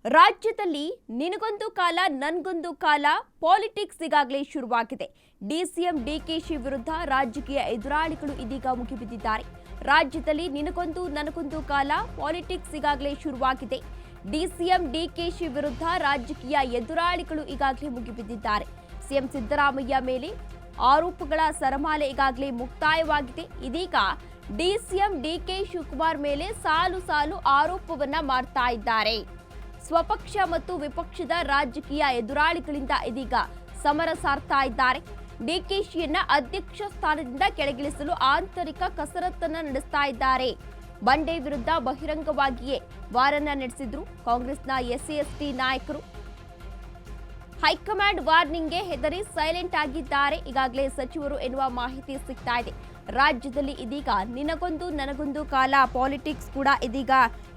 ರಾಜ್ಯದಲ್ಲಿ ನಿನಗೊಂದು ಕಾಲ ನನ್ಗೊಂದು ಕಾಲ ಪಾಲಿಟಿಕ್ಸ್ ಈಗಾಗಲೇ ಶುರುವಾಗಿದೆ. ಡಿಸಿಎಂ ಡಿಕೆಶಿ ವಿರುದ್ಧ ರಾಜಕೀಯ ಎದುರಾಳಿಗಳು ಇದೀಗ ಮುಗಿಬಿದ್ದಿದ್ದಾರೆ. ರಾಜ್ಯದಲ್ಲಿ ನಿನಗೊಂದು ನನಗೊಂದು ಕಾಲ ಪಾಲಿಟಿಕ್ಸ್ ಈಗಾಗಲೇ ಶುರುವಾಗಿದೆ. ಡಿಸಿಎಂ ಡಿಕೆಶಿ ವಿರುದ್ಧ ರಾಜಕೀಯ ಎದುರಾಳಿಗಳು ಈಗಾಗಲೇ ಮುಗಿಬಿದ್ದಿದ್ದಾರೆ. ಸಿಎಂ ಸಿದ್ದರಾಮಯ್ಯ ಮೇಲೆ ಆರೋಪಗಳ ಸರಮಾಲೆ ಈಗಾಗಲೇ ಮುಕ್ತಾಯವಾಗಿದೆ. ಇದೀಗ ಡಿಸಿಎಂ ಡಿಕೆ ಶಿವಕುಮಾರ್ ಮೇಲೆ ಸಾಲು ಸಾಲು ಆರೋಪವನ್ನ ಮಾಡ್ತಾ ಇದ್ದಾರೆ. ಸ್ವಪಕ್ಷ ಮತ್ತು ವಿಪಕ್ಷದ ರಾಜಕೀಯ ಎದುರಾಳಿಗಳಿಂದ ಇದೀಗ ಸಮರ ಸಾರ್ತಾ ಇದ್ದಾರೆ. ಡಿಕೆಶಿಯನ್ನ ಅಧ್ಯಕ್ಷ ಸ್ಥಾನದಿಂದ ಕೆಳಗಿಳಿಸಲು ಆಂತರಿಕ ಕಸರತ್ತನ್ನ ನಡೆಸ್ತಾ ಇದ್ದಾರೆ. ಬಂಡೆ ವಿರುದ್ಧ ಬಹಿರಂಗವಾಗಿಯೇ ವಾರನ್ನ ನಡೆಸಿದ್ರು ಕಾಂಗ್ರೆಸ್ನ ಎಸ್ಸಿ ನಾಯಕರು. ಹೈಕಮಾಂಡ್ ವಾರ್ನಿಂಗ್ಗೆ ಹೆದರಿ ಸೈಲೆಂಟ್ ಆಗಿದ್ದಾರೆ ಈಗಾಗಲೇ ಸಚಿವರು ಎನ್ನುವ ಮಾಹಿತಿ ಸಿಗ್ತಾ ಇದೆ. ರಾಜ್ಯದಲ್ಲಿ ಇದೀಗ ನಿನಗೊಂದು ನನಗೊಂದು ಕಾಲ ಪಾಲಿಟಿಕ್ಸ್ ಕೂಡ ಇದೀಗ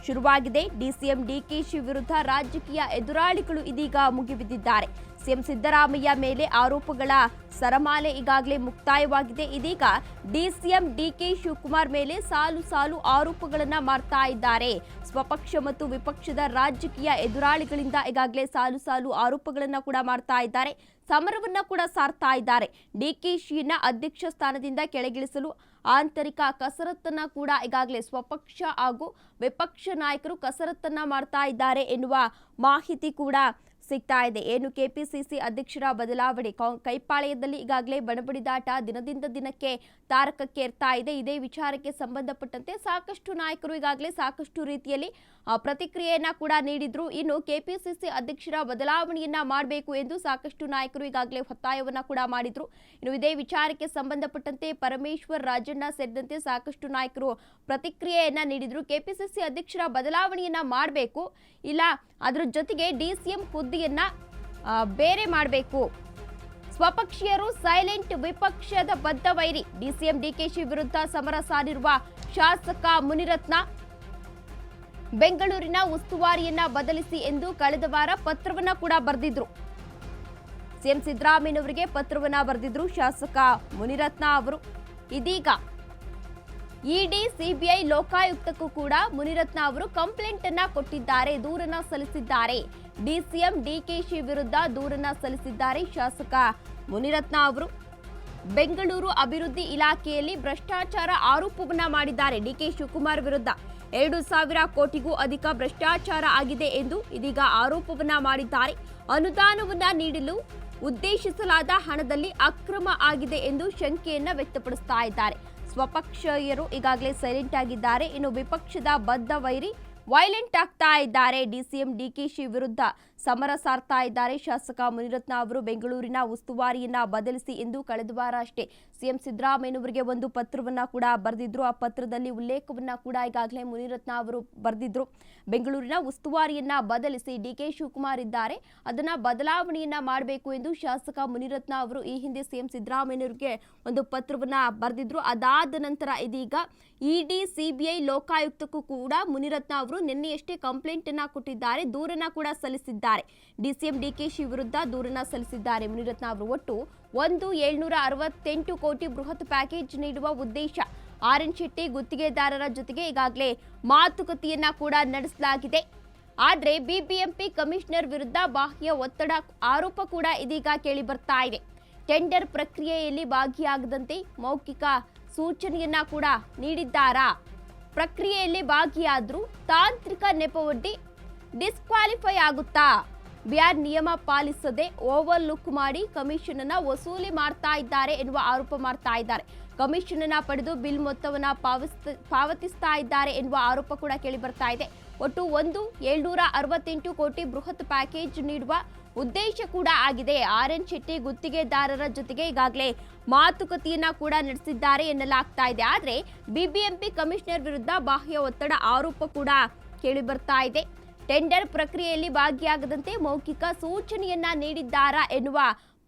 ಶುರುವಾಗಿದೆ. ಡಿಸಿಎಂ ಡಿಕೆಶಿ ವಿರುದ್ಧ ರಾಜಕೀಯ ಎದುರಾಳಿಗಳು ಇದೀಗ ಮುಗಿಬಿದ್ದಿದ್ದಾರೆ. ಸಿಎಂ ಸಿದ್ದರಾಮಯ್ಯ ಮೇಲೆ ಆರೋಪಗಳ ಸರಮಾಲೆ ಈಗಾಗಲೇ ಮುಕ್ತಾಯವಾಗಿದೆ. ಇದೀಗ ಡಿಸಿಎಂ ಡಿಕೆ ಶಿವಕುಮಾರ್ ಮೇಲೆ ಸಾಲು ಸಾಲು ಆರೋಪಗಳನ್ನ ಮಾಡ್ತಾ ಇದ್ದಾರೆ. ಸ್ವಪಕ್ಷ ಮತ್ತು ವಿಪಕ್ಷದ ರಾಜಕೀಯ ಎದುರಾಳಿಗಳಿಂದ ಈಗಾಗಲೇ ಸಾಲು ಸಾಲು ಆರೋಪಗಳನ್ನ ಕೂಡ ಮಾಡ್ತಾ ಇದ್ದಾರೆ. ಸಮರವನ್ನ ಕೂಡ ಸಾರ್ತಾ ಇದ್ದಾರೆ. ಡಿಕೆಶಿಯನ್ನ ಅಧ್ಯಕ್ಷ ಸ್ಥಾನದಿಂದ ಕೆಳಗಿಳಿಸಲು ಆಂತರಿಕ ಕಸರತ್ತನ್ನ ಕೂಡ ಈಗಾಗಲೇ ಸ್ವಪಕ್ಷ ಹಾಗೂ ವಿಪಕ್ಷ ನಾಯಕರು ಕಸರತ್ತನ್ನ ಮಾಡ್ತಾ ಇದ್ದಾರೆ ಎನ್ನುವ ಮಾಹಿತಿ ಕೂಡ ಸಿಗ್ತಾ ಇದೆ. ಏನು ಕೆಪಿಸಿಸಿ ಅಧ್ಯಕ್ಷರ ಬದಲಾವಣೆ ಕೈಪಾಳ್ಯದಲ್ಲಿ ಈಗಾಗಲೇ ಬಣಬಡಿದಾಟ ದಿನದಿಂದ ದಿನಕ್ಕೆ ತಾರಕಕ್ಕೆ ಏರ್ತಾ ಇದೆ. ಇದೇ ವಿಚಾರಕ್ಕೆ ಸಂಬಂಧಪಟ್ಟಂತೆ ಸಾಕಷ್ಟು ನಾಯಕರು ಈಗಾಗಲೇ ಸಾಕಷ್ಟು ರೀತಿಯಲ್ಲಿ ಪ್ರತಿಕ್ರಿಯೆಯನ್ನ ಕೂಡ ನೀಡಿದ್ರು. ಇನ್ನು ಕೆಪಿಸಿಸಿ ಅಧ್ಯಕ್ಷರ ಬದಲಾವಣೆಯನ್ನ ಮಾಡಬೇಕು ಎಂದು ಸಾಕಷ್ಟು ನಾಯಕರು ಈಗಾಗಲೇ ಒತ್ತಾಯವನ್ನ ಕೂಡ ಮಾಡಿದ್ರು. ಇನ್ನು ಇದೇ ವಿಚಾರಕ್ಕೆ ಸಂಬಂಧಪಟ್ಟಂತೆ ಪರಮೇಶ್ವರ್, ರಾಜಣ್ಣ ಸೇರಿದಂತೆ ಸಾಕಷ್ಟು ನಾಯಕರು ಪ್ರತಿಕ್ರಿಯೆಯನ್ನ ನೀಡಿದ್ರು. ಕೆಪಿಸಿಸಿ ಅಧ್ಯಕ್ಷರ ಬದಲಾವಣೆಯನ್ನ ಮಾಡಬೇಕು, ಇಲ್ಲ ಅದರ ಜೊತೆಗೆ ಡಿಸಿಎಂ ಹುದ್ದೆಯನ್ನ ಬೇರೆ ಮಾಡಬೇಕು. ಸ್ವಪಕ್ಷೀಯರು ಸೈಲೆಂಟ್, ವಿಪಕ್ಷದ ಬದ್ಧ ವೈರಿ. ಡಿಸಿಎಂ ಡಿಕೆಶಿ ವಿರುದ್ಧ ಸಮರ ಸಾರಿರುವ ಶಾಸಕ ಮುನಿರತ್ನ ಬೆಂಗಳೂರಿನ ಉಸ್ತುವಾರಿಯನ್ನ ಬದಲಿಸಿ ಎಂದು ಕಳೆದ ವಾರ ಪತ್ರವನ್ನ ಕೂಡ ಬರೆದಿದ್ರು. ಸಿಎಂ ಸಿದ್ದರಾಮಯ್ಯನವರಿಗೆ ಪತ್ರವನ್ನ ಬರೆದಿದ್ರು ಶಾಸಕ ಮುನಿರತ್ನ ಅವರು. ಇದೀಗ ಇಡಿ, ಸಿಬಿಐ, ಲೋಕಾಯುಕ್ತಕ್ಕೂ ಕೂಡ ಮುನಿರತ್ನ ಅವರು ಕಂಪ್ಲೇಂಟ್ ಅನ್ನ ಕೊಟ್ಟಿದ್ದಾರೆ, ದೂರನ್ನ ಸಲ್ಲಿಸಿದ್ದಾರೆ. ಡಿಸಿಎಂ ಡಿಕೆಶಿ ವಿರುದ್ಧ ದೂರನ್ನ ಸಲ್ಲಿಸಿದ್ದಾರೆ ಶಾಸಕ ಮುನಿರತ್ನ ಅವರು. ಬೆಂಗಳೂರು ಅಭಿವೃದ್ಧಿ ಇಲಾಖೆಯಲ್ಲಿ ಭ್ರಷ್ಟಾಚಾರ ಆರೋಪವನ್ನ ಮಾಡಿದ್ದಾರೆ. ಡಿಕೆ ಶಿವಕುಮಾರ್ ವಿರುದ್ಧ 2,000 ಕೋಟಿಗೂ ಅಧಿಕ ಭ್ರಷ್ಟಾಚಾರ ಆಗಿದೆ ಎಂದು ಇದೀಗ ಆರೋಪವನ್ನ ಮಾಡಿದ್ದಾರೆ. ಅನುದಾನವನ್ನ ನೀಡಲು ಉದ್ದೇಶಿಸಲಾದ ಹಣದಲ್ಲಿ ಅಕ್ರಮ ಆಗಿದೆ ಎಂದು ಶಂಕೆಯನ್ನ ವ್ಯಕ್ತಪಡಿಸ್ತಾ ಇದ್ದಾರೆ. ಸ್ವಪಕ್ಷೀಯರು ಈಗಾಗಲೇ ಸೈಲೆಂಟ್ ಆಗಿದ್ದಾರೆ. ಇನ್ನು ವಿಪಕ್ಷದ ಬದ್ಧ ವೈರಿ ವೈಲೆಂಟ್ ಆಗ್ತಾ ಇದ್ದಾರೆ. ಡಿಸಿಎಂ ಡಿಕೆಶಿ ವಿರುದ್ಧ ಸಮರ ಸಾರ್ತಾ ಇದ್ದಾರೆ ಶಾಸಕ ಮುನಿರತ್ನ ಅವರು. ಬೆಂಗಳೂರಿನ ಉಸ್ತುವಾರಿಯನ್ನ ಬದಲಿಸಿ ಎಂದು ಕಳೆದ ವಾರ ಅಷ್ಟೇ ಸಿಎಂ ಸಿದ್ದರಾಮಯ್ಯನವರಿಗೆ ಒಂದು ಪತ್ರವನ್ನ ಕೂಡ ಬರೆದಿದ್ರು. ಆ ಪತ್ರದಲ್ಲಿ ಉಲ್ಲೇಖವನ್ನ ಕೂಡ ಈಗಾಗಲೇ ಮುನಿರತ್ನ ಅವರು ಬರೆದಿದ್ರು. ಬೆಂಗಳೂರಿನ ಉಸ್ತುವಾರಿಯನ್ನ ಬದಲಿಸಿ ಡಿಕೆ ಶಿವಕುಮಾರ್ ಇದ್ದಾರೆ, ಅದನ್ನ ಬದಲಾವಣೆಯನ್ನ ಮಾಡಬೇಕು ಎಂದು ಶಾಸಕ ಮುನಿರತ್ನ ಅವರು ಈ ಹಿಂದೆ ಸಿಎಂ ಸಿದ್ದರಾಮಯ್ಯನವರಿಗೆ ಒಂದು ಪತ್ರವನ್ನ ಬರೆದಿದ್ರು. ಅದಾದ ನಂತರ ಇದೀಗ ಇಡಿ, ಸಿಬಿಐ, ಲೋಕಾಯುಕ್ತಕ್ಕೂ ಕೂಡ ಮುನಿರತ್ನ ಅವರು ನಿನ್ನೆಯಷ್ಟೇ ಕಂಪ್ಲೇಂಟ್ ಅನ್ನ ಕೊಟ್ಟಿದ್ದಾರೆ, ದೂರನ್ನ ಕೂಡ ಸಲ್ಲಿಸಿದ್ದಾರೆ. ಡಿಸಿಎಂ ಡಿಕೆಶಿ ವಿರುದ್ಧ ದೂರನ್ನ ಸಲ್ಲಿಸಿದ್ದಾರೆ ಮುನಿರತ್ನ ಅವರು. ಒಟ್ಟು 768 ಕೋಟಿ ಬೃಹತ್ ಪ್ಯಾಕೇಜ್ ನೀಡುವ ಉದ್ದೇಶ. ಆರ್.ಎನ್. ಶೆಟ್ಟಿ ಗುತ್ತಿಗೆದಾರರ ಜೊತೆಗೆ ಈಗಾಗಲೇ ಮಾತುಕತೆಯನ್ನ ಕೂಡ ನಡೆಸಲಾಗಿದೆ. ಆದ್ರೆ ಬಿಬಿಎಂಪಿ ಕಮಿಷನರ್ ವಿರುದ್ಧ ಬಾಹ್ಯ ಒತ್ತಡ ಆರೋಪ ಕೂಡ ಇದೀಗ ಕೇಳಿ ಬರ್ತಾ ಇದೆ. ಟೆಂಡರ್ ಪ್ರಕ್ರಿಯೆಯಲ್ಲಿ ಭಾಗಿಯಾಗದಂತೆ ಮೌಖಿಕ ಸೂಚನೆಯನ್ನ ಕೂಡ ನೀಡಿದ್ದಾರಾ? ಪ್ರಕ್ರಿಯೆಯಲ್ಲಿ ಭಾಗಿಯಾದ್ರೂ ತಾಂತ್ರಿಕ ನೆಪವೊಡ್ಡಿ ಡಿಸ್ಕ್ವಾಲಿಫೈ ಆಗುತ್ತಾ? ಬಿಆರ್ ನಿಯಮ ಪಾಲಿಸದೆ ಓವರ್ ಲುಕ್ ಮಾಡಿ ಕಮಿಷನ್ ಅನ್ನ ವಸೂಲಿ ಮಾಡ್ತಾ ಇದ್ದಾರೆ ಎನ್ನುವ ಆರೋಪ ಮಾಡ್ತಾ ಇದ್ದಾರೆ. ಕಮಿಷನ್ ಅನ್ನ ಪಡೆದು ಬಿಲ್ ಮೊತ್ತವನ್ನ ಪಾವತಿಸ್ತಾ ಇದ್ದಾರೆ ಎನ್ನುವ ಆರೋಪ ಕೂಡ ಕೇಳಿ ಬರ್ತಾ ಇದೆ. ಒಟ್ಟು 768 ಕೋಟಿ ಬೃಹತ್ ಪ್ಯಾಕೇಜ್ ನೀಡುವ ಉದ್ದೇಶ ಕೂಡ ಆಗಿದೆ. ಆರ್.ಎನ್. ಶೆಟ್ಟಿ ಗುತ್ತಿಗೆದಾರರ ಜೊತೆಗೆ ಈಗಾಗಲೇ ಮಾತುಕತೆಯನ್ನ ಕೂಡ ನಡೆಸಿದ್ದಾರೆ ಎನ್ನಲಾಗ್ತಾ ಇದೆ. ಆದ್ರೆ ಬಿಬಿಎಂಪಿ ಕಮಿಷನರ್ ವಿರುದ್ಧ ಬಾಹ್ಯ ಒತ್ತಡ ಆರೋಪ ಕೂಡ ಕೇಳಿ ಬರ್ತಾ ಇದೆ. ಟೆಂಡರ್ ಪ್ರಕ್ರಿಯೆಯಲ್ಲಿ ಭಾಗಿಯಾಗದಂತೆ ಮೌಖಿಕ ಸೂಚನೆಯನ್ನ ನೀಡಿದ್ದಾರಾ ಎನ್ನುವ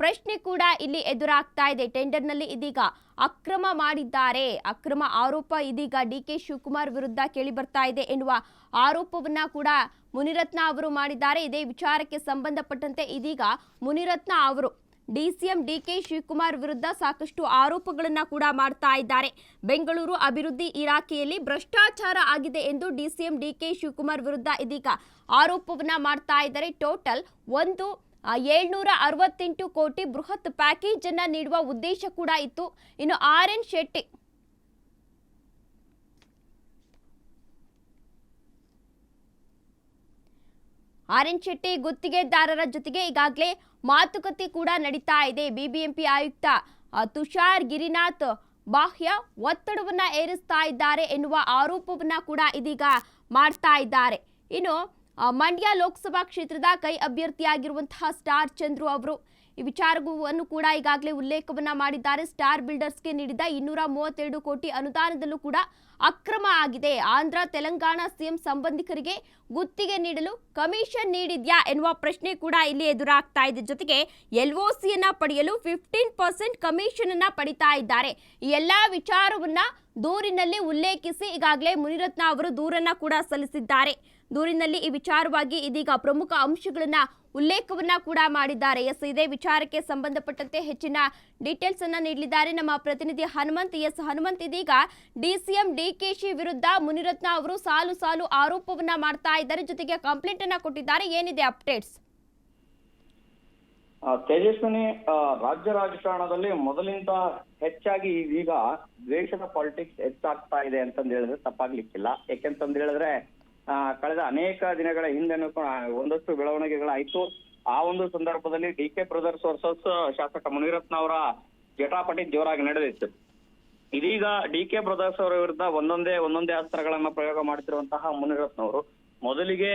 ಪ್ರಶ್ನೆ ಕೂಡ ಇಲ್ಲಿ ಎದುರಾಗ್ತಾ ಇದೆ. ಟೆಂಡರ್ನಲ್ಲಿ ಇದೀಗ ಅಕ್ರಮ ಮಾಡಿದ್ದಾರೆ, ಅಕ್ರಮ ಆರೋಪ ಇದೀಗ ಡಿಕೆ ಶಿವಕುಮಾರ್ ವಿರುದ್ಧ ಕೇಳಿ ಬರ್ತಾ ಇದೆ ಎನ್ನುವ ಆರೋಪವನ್ನ ಕೂಡ ಮುನಿರತ್ನ ಅವರು ಮಾಡಿದ್ದಾರೆ. ಇದೇ ವಿಚಾರಕ್ಕೆ ಸಂಬಂಧಪಟ್ಟಂತೆ ಇದೀಗ ಮುನಿರತ್ನ ಅವರು ಡಿಸಿಎಂ ಡಿಕೆ ಶಿವಕುಮಾರ್ ವಿರುದ್ಧ ಸಾಕಷ್ಟು ಆರೋಪಗಳನ್ನ ಕೂಡ ಮಾಡ್ತಾ ಇದ್ದಾರೆ. ಬೆಂಗಳೂರು ಅಭಿವೃದ್ಧಿ ಇಲಾಖೆಯಲ್ಲಿ ಭ್ರಷ್ಟಾಚಾರ ಆಗಿದೆ ಎಂದು ಡಿಸಿಎಂ ಡಿಕೆ ಶಿವಕುಮಾರ್ ವಿರುದ್ಧ ಇದೀಗ ಆರೋಪವನ್ನ ಮಾಡ್ತಾ ಇದ್ದಾರೆ. ಟೋಟಲ್ 768 ಕೋಟಿ ಬೃಹತ್ ಪ್ಯಾಕೇಜ್ ಅನ್ನ ನೀಡುವ ಉದ್ದೇಶ ಕೂಡ ಇತ್ತು. ಇನ್ನು ಆರ್ ಎನ್ ಶೆಟ್ಟಿ ಗುತ್ತಿಗೆದಾರರ ಜೊತೆಗೆ ಈಗಾಗಲೇ ಮಾತುಕತೆ ಕೂಡ ನಡೀತಾ ಇದೆ. ಬಿಬಿಎಂಪಿ ಆಯುಕ್ತ ತುಷಾರ್ ಗಿರಿನಾಥ್ ಬಾಹ್ಯ ಒತ್ತಡವನ್ನ ಏರಿಸ್ತಾ ಇದ್ದಾರೆ ಎನ್ನುವ ಆರೋಪವನ್ನ ಕೂಡ ಇದೀಗ ಮಾಡ್ತಾ ಇದ್ದಾರೆ. ಇನ್ನು ಮಂಡ್ಯ ಲೋಕಸಭಾ ಕ್ಷೇತ್ರದ ಕೈ ಅಭ್ಯರ್ಥಿಯಾಗಿರುವಂತಹ ಸ್ಟಾರ್ ಚಂದ್ರು ಅವರು ಈ ವಿಚಾರವನ್ನು ಕೂಡ ಈಗಾಗಲೇ ಉಲ್ಲೇಖವನ್ನ ಮಾಡಿದ್ದಾರೆ. ಸ್ಟಾರ್ ಬಿಲ್ಡರ್ಸ್ಗೆ ನೀಡಿದ 232 ಕೋಟಿ ಅನುದಾನದಲ್ಲೂ ಕೂಡ ಅಕ್ರಮ ಆಗಿದೆ. ಆಂಧ್ರ ತೆಲಂಗಾಣ ಸಿಎಂ ಸಂಬಂಧಿಕರಿಗೆ ಗುತ್ತಿಗೆ ನೀಡಲು ಕಮಿಷನ್ ನೀಡಿದ್ಯಾ ಎನ್ನುವ ಪ್ರಶ್ನೆ ಕೂಡ ಇಲ್ಲಿ ಎದುರಾಗ್ತಾ ಇದೆ. ಜೊತೆಗೆ LOCಯನ್ನ ಪಡೆಯಲು 15% ಕಮಿಷನ್ ಅನ್ನ ಪಡಿತಾ ಇದ್ದಾರೆ. ಈ ಎಲ್ಲಾ ವಿಚಾರವನ್ನ ದೂರಿನಲ್ಲಿ ಉಲ್ಲೇಖಿಸಿ ಈಗಾಗಲೇ ಮುನಿರತ್ನ ಅವರು ದೂರನ್ನ ಕೂಡ ಸಲ್ಲಿಸಿದ್ದಾರೆ. ದೂರಿನಲ್ಲಿ ಈ ವಿಚಾರವಾಗಿ ಇದೀಗ ಪ್ರಮುಖ ಅಂಶಗಳನ್ನ ಉಲ್ಲೇಖವನ್ನ ಕೂಡ ಮಾಡಿದ್ದಾರೆ. ಇದೇ ವಿಚಾರಕ್ಕೆ ಸಂಬಂಧಪಟ್ಟಂತೆ ಹೆಚ್ಚಿನ ಡೀಟೇಲ್ಸ್ ಅನ್ನ ನೀಡಲಿದ್ದಾರೆ ನಮ್ಮ ಪ್ರತಿನಿಧಿ ಹನುಮಂತ್. ಹನುಮಂತ್, ಇದೀಗ ಡಿಸಿಎಂ ಡಿಕೆಶಿ ವಿರುದ್ಧ ಮುನಿರತ್ನ ಅವರು ಸಾಲು ಆರೋಪವನ್ನ ಮಾಡ್ತಾ ಇದ್ದಾರೆ, ಜೊತೆಗೆ ಕಂಪ್ಲೇಂಟ್ ಅನ್ನ ಕೊಟ್ಟಿದ್ದಾರೆ. ಏನಿದೆ ಅಪ್ಡೇಟ್ಸ್? ತೇಜಸ್ವಿನಿ, ರಾಜ್ಯ ರಾಜಕಾರಣದಲ್ಲಿ ಮೊದಲಿಂದ ಹೆಚ್ಚಾಗಿ ಈಗ ದ್ವೇಷದ ಪಾಲಿಟಿಕ್ಸ್ ಹೆಚ್ಚಾಗ್ತಾ ಇದೆ ಅಂತಂದು ಹೇಳಿದ್ರೆ ತಪ್ಪಾಗ್ಲಿಕ್ಕಿಲ್ಲ. ಯಾಕೆಂತಂದು ಹೇಳಿದ್ರೆ ಕಳೆದ ಅನೇಕ ದಿನಗಳ ಹಿಂದೆನೂ ಒಂದಷ್ಟು ಬೆಳವಣಿಗೆಗಳಾಯ್ತು. ಆ ಒಂದು ಸಂದರ್ಭದಲ್ಲಿ ಡಿಕೆ ಬ್ರದರ್ಸ್ ವರ್ಸಸ್ ಶಾಸಕ ಮುನಿರತ್ನ ಅವರ ಜಟಾಪಟಿ ಜೋರಾಗಿ ನಡೆದಿತ್ತು. ಇದೀಗ ಡಿಕೆ ಬ್ರದರ್ಸ್ ಅವರ ವಿರುದ್ಧ ಒಂದೊಂದೇ ಅಸ್ತ್ರಗಳನ್ನ ಪ್ರಯೋಗ ಮಾಡ್ತಿರುವಂತಹ ಮುನಿರತ್ನ ಅವರು ಮೊದಲಿಗೆ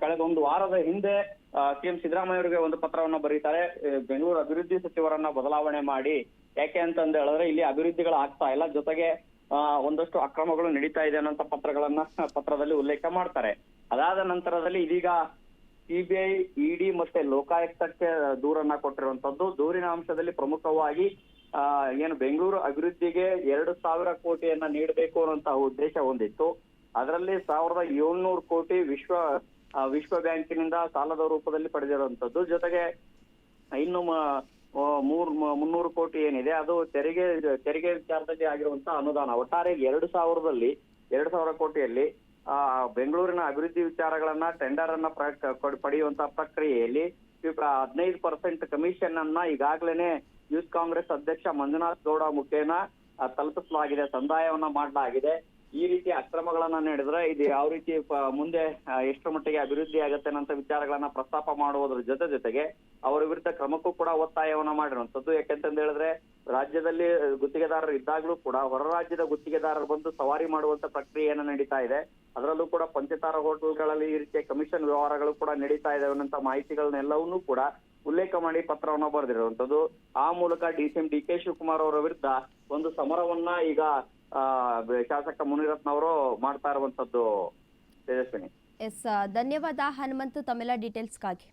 ಕಳೆದ ಒಂದು ವಾರದ ಹಿಂದೆ ಸಿಎಂ ಸಿದ್ದರಾಮಯ್ಯ ಅವರಿಗೆ ಒಂದು ಪತ್ರವನ್ನ ಬರೀತಾರೆ. ಬೆಂಗಳೂರು ಅಭಿವೃದ್ಧಿ ಸಚಿವರನ್ನ ಬದಲಾವಣೆ ಮಾಡಿ, ಯಾಕೆ ಅಂತಂದು ಹೇಳಿದ್ರೆ ಇಲ್ಲಿ ಅಭಿವೃದ್ಧಿಗಳು ಆಗ್ತಾ ಇಲ್ಲ, ಜೊತೆಗೆ ಒಂದಷ್ಟು ಅಕ್ರಮಗಳು ನಡೀತಾ ಇದೆ ಅನ್ನೋಂತ ಪತ್ರದಲ್ಲಿ ಉಲ್ಲೇಖ ಮಾಡ್ತಾರೆ. ಅದಾದ ನಂತರದಲ್ಲಿ ಇದೀಗ ಸಿಬಿಐ, ಇಡಿ ಮತ್ತೆ ಲೋಕಾಯುಕ್ತಕ್ಕೆ ದೂರನ್ನ ಕೊಟ್ಟಿರುವಂತದ್ದು. ದೂರಿನ ಅಂಶದಲ್ಲಿ ಪ್ರಮುಖವಾಗಿ ಏನು ಬೆಂಗಳೂರು ಅಭಿವೃದ್ಧಿಗೆ 2,000 ಕೋಟಿಯನ್ನ ನೀಡಬೇಕು ಅನ್ನುವಂತಹ ಉದ್ದೇಶ ಹೊಂದಿತ್ತು. ಅದರಲ್ಲಿ 1,700 ಕೋಟಿ ವಿಶ್ವ ಬ್ಯಾಂಕಿನಿಂದ ಸಾಲದ ರೂಪದಲ್ಲಿ ಪಡೆದಿರುವಂತದ್ದು. ಜೊತೆಗೆ ಇನ್ನು 300 ಕೋಟಿ ಏನಿದೆ ಅದು ತೆರಿಗೆ ವಿಚಾರದಲ್ಲಿ ಆಗಿರುವಂತಹ ಅನುದಾನ. ಒಟ್ಟಾರೆ 2,000 ಕೋಟಿಯಲ್ಲಿ ಬೆಂಗಳೂರಿನ ಅಭಿವೃದ್ಧಿ ವಿಚಾರಗಳನ್ನ ಟೆಂಡರ್ ಅನ್ನ ಪಡೆಯುವಂತಹ ಪ್ರಕ್ರಿಯೆಯಲ್ಲಿ 15% ಕಮಿಷನ್ ಅನ್ನ ಈಗಾಗಲೇ ಯೂತ್ ಕಾಂಗ್ರೆಸ್ ಅಧ್ಯಕ್ಷ ಮಂಜುನಾಥ್ ಗೌಡ ಮುಖೇನ ತಲುಪಿಸಲಾಗಿದೆ, ಸಂದಾಯವನ್ನ ಮಾಡಲಾಗಿದೆ. ಈ ರೀತಿ ಅಕ್ರಮಗಳನ್ನ ನಡೆದ್ರೆ ಇದು ಯಾವ ರೀತಿ ಮುಂದೆ ಎಷ್ಟು ಮಟ್ಟಿಗೆ ಅಭಿವೃದ್ಧಿ ಆಗುತ್ತೆ ಅನ್ನೋ ವಿಚಾರಗಳನ್ನ ಪ್ರಸ್ತಾಪ ಮಾಡುವುದ್ರ ಜೊತೆಗೆ ಅವರ ವಿರುದ್ಧ ಕ್ರಮಕ್ಕೂ ಕೂಡ ಒತ್ತಾಯವನ್ನ ಮಾಡಿರುವಂತದ್ದು. ಯಾಕೆಂತಂದು ಹೇಳಿದ್ರೆ ರಾಜ್ಯದಲ್ಲಿ ಗುತ್ತಿಗೆದಾರರು ಇದ್ದಾಗ್ಲೂ ಕೂಡ ಹೊರ ರಾಜ್ಯದ ಗುತ್ತಿಗೆದಾರರು ಬಂದು ಸವಾರಿ ಮಾಡುವಂತ ಪ್ರಕ್ರಿಯೆಯನ್ನ ನಡೀತಾ ಇದೆ. ಅದರಲ್ಲೂ ಕೂಡ ಪಂಚತಾರ ಹೋಟೆಲ್ಗಳಲ್ಲಿ ಈ ರೀತಿಯ ಕಮಿಷನ್ ವ್ಯವಹಾರಗಳು ಕೂಡ ನಡೀತಾ ಇದೆ ಅನ್ನೋಂತ ಮಾಹಿತಿಗಳನ್ನೆಲ್ಲವನ್ನೂ ಕೂಡ ಉಲ್ಲೇಖ ಮಾಡಿ ಪತ್ರವನ್ನ ಬರೆದಿರುವಂತದ್ದು. ಆ ಮೂಲಕ ಡಿಸಿಎಂ ಡಿಕೆ ಶಿವಕುಮಾರ್ ಅವರ ವಿರುದ್ಧ ಒಂದು ಸಮರವನ್ನ ಈಗ ಶಾಸಕ ಮುನಿರತ್ನ ಅವರು ಮಾಡ್ತಾ ಇರುವಂತದ್ದು. ತೇಜಸ್ವಿನಿ, ಧನ್ಯವಾದ ಹನುಮಂತ್ ತಮ್ಮೆಲ್ಲ ಡೀಟೇಲ್ಸ್ಗಾಗಿ.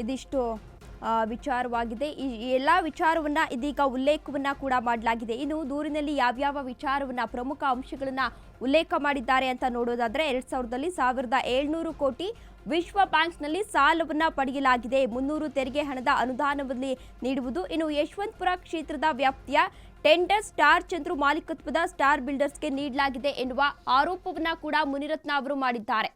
ಇದಿಷ್ಟು ವಿಚಾರವಾಗಿದೆ. ಈ ಎಲ್ಲ ವಿಚಾರವನ್ನ ಇದೀಗ ಉಲ್ಲೇಖವನ್ನ ಕೂಡ ಮಾಡಲಾಗಿದೆ. ಇನ್ನು ದೂರಿನಲ್ಲಿ ಯಾವ್ಯಾವ ವಿಚಾರವನ್ನ ಪ್ರಮುಖ ಅಂಶಗಳನ್ನ ಉಲ್ಲೇಖ ಮಾಡಿದ್ದಾರೆ ಅಂತ ನೋಡೋದಾದ್ರೆ 2000ರಲ್ಲಿ 1,700 ಕೋಟಿ ವಿಶ್ವ ಬ್ಯಾಂಕ್ನಲ್ಲಿ ಸಾಲವನ್ನ ಪಡೆಯಲಾಗಿದೆ. 300 ತೆರಿಗೆ ಹಣದ ಅನುದಾನದಲ್ಲಿ ನೀಡುವುದು. ಇನ್ನು ಯಶವಂತಪುರ ಕ್ಷೇತ್ರದ ವ್ಯಾಪ್ತಿಯ ಟೆಂಡರ್ ಸ್ಟಾರ್ ಚಂದ್ರು ಮಾಲೀಕತ್ವದ ಸ್ಟಾರ್ ಬಿಲ್ಡರ್ಸ್ಗೆ ನೀಡಲಾಗಿದೆ ಎನ್ನುವ ಆರೋಪವನ್ನ ಕೂಡ ಮುನಿರತ್ನ ಅವರು ಮಾಡಿದ್ದಾರೆ.